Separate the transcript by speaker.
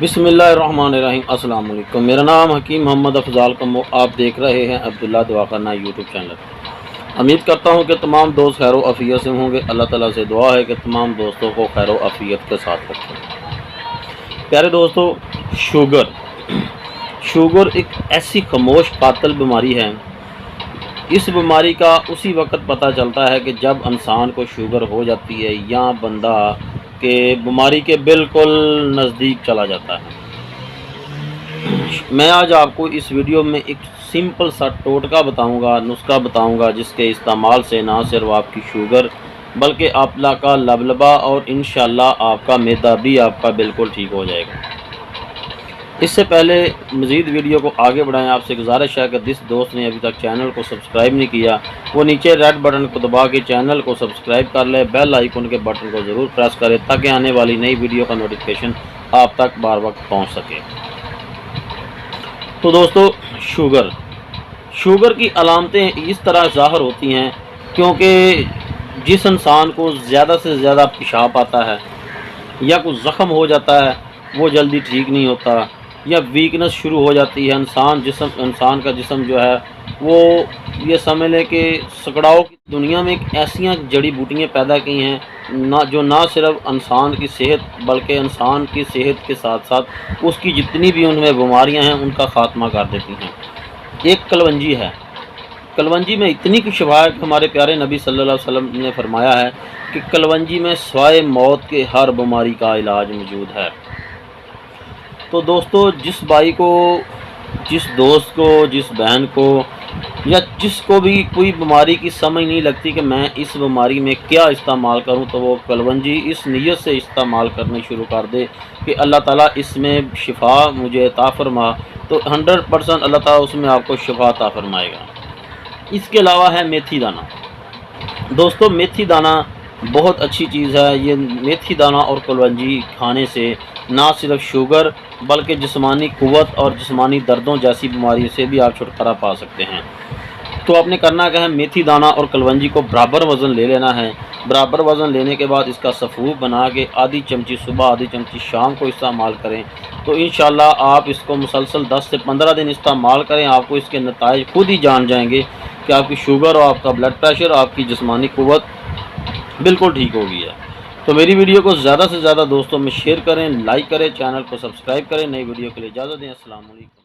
Speaker 1: بسم اللہ الرحمن الرحیم۔ السلام علیکم، میرا نام حکیم محمد افضال کمو، آپ دیکھ رہے ہیں عبداللہ دعا کرنا یوٹیوب چینل۔ امید کرتا ہوں کہ تمام دوست خیر و عافیت سے ہوں گے۔ اللہ تعالیٰ سے دعا ہے کہ تمام دوستوں کو خیر و عافیت کے ساتھ رکھیں۔ پیارے دوستو، شوگر ایک ایسی خاموش قاتل بیماری ہے۔ اس بیماری کا اسی وقت پتہ چلتا ہے کہ جب انسان کو شوگر ہو جاتی ہے یا بندہ کہ بیماری کے بالکل نزدیک چلا جاتا ہے۔ میں آج آپ کو اس ویڈیو میں ایک سمپل سا ٹوٹکا بتاؤں گا، نسخہ بتاؤں گا، جس کے استعمال سے نہ صرف آپ کی شوگر بلکہ آپ کا لبلبہ اور انشاءاللہ آپ کا معدہ بھی آپ کا بالکل ٹھیک ہو جائے گا۔ اس سے پہلے مزید ویڈیو کو آگے بڑھائیں، آپ سے گزارش ہے کہ جس دوست نے ابھی تک چینل کو سبسکرائب نہیں کیا وہ نیچے ریڈ بٹن کو دبا کے چینل کو سبسکرائب کر لے، بیل آئیکن کے بٹن کو ضرور پریس کرے تاکہ آنے والی نئی ویڈیو کا نوٹیفیکیشن آپ تک بار وقت پہنچ سکے۔ تو دوستو، شوگر کی علامتیں اس طرح ظاہر ہوتی ہیں کیونکہ جس انسان کو زیادہ سے زیادہ پیشاب آتا ہے یا کوئی زخم ہو جاتا ہے وہ جلدی ٹھیک نہیں ہوتا، یا ویکنس شروع ہو جاتی ہے، انسان کا جسم جو ہے وہ یہ سمجھ لیں کہ سکڑاؤ کی دنیا میں ایک ایسی جڑی بوٹیاں پیدا کی ہیں جو نہ صرف انسان کی صحت بلکہ انسان کی صحت کے ساتھ ساتھ اس کی جتنی بھی ان میں بیماریاں ہیں ان کا خاتمہ کر دیتی ہیں۔ ایک کلونجی ہے۔ کلونجی میں اتنی کچھ شفا ہے کہ ہمارے پیارے نبی صلی اللہ علیہ وسلم نے فرمایا ہے کہ کلونجی میں سوائے موت کے ہر بیماری کا علاج موجود ہے۔ تو دوستو، جس بھائی کو، جس دوست کو، جس بہن کو یا جس کو بھی کوئی بیماری کی سمجھ نہیں لگتی کہ میں اس بیماری میں کیا استعمال کروں، تو وہ کلونجی اس نیت سے استعمال کرنے شروع کر دے کہ اللہ تعالیٰ اس میں شفا مجھے عطا فرما، تو 100% اللہ تعالیٰ اس میں آپ کو شفا عطا فرمائے گا۔ اس کے علاوہ ہے میتھی دانہ۔ دوستو، میتھی دانہ بہت اچھی چیز ہے۔ یہ میتھی دانہ اور کلونجی کھانے سے نہ صرف شوگر بلکہ جسمانی قوت اور جسمانی دردوں جیسی بیماری سے بھی آپ چھٹکارا پا سکتے ہیں۔ تو آپ نے کرنا کیا ہے، میتھی دانہ اور کلونجی کو برابر وزن لے لینا ہے۔ برابر وزن لینے کے بعد اس کا سفوف بنا کے آدھی چمچی صبح آدھی چمچی شام کو استعمال کریں، تو انشاءاللہ آپ اس کو مسلسل 10 سے 15 دن استعمال کریں، آپ کو اس کے نتائج خود ہی جان جائیں گے کہ آپ کی شوگر اور آپ کا بلڈ پریشر، آپ کی جسمانی قوت بالکل ٹھیک ہو گئی ہے۔ تو میری ویڈیو کو زیادہ سے زیادہ دوستوں میں شیئر کریں، لائک کریں، چینل کو سبسکرائب کریں۔ نئی ویڈیو کے لیے اجازت دیں۔ السلام علیکم۔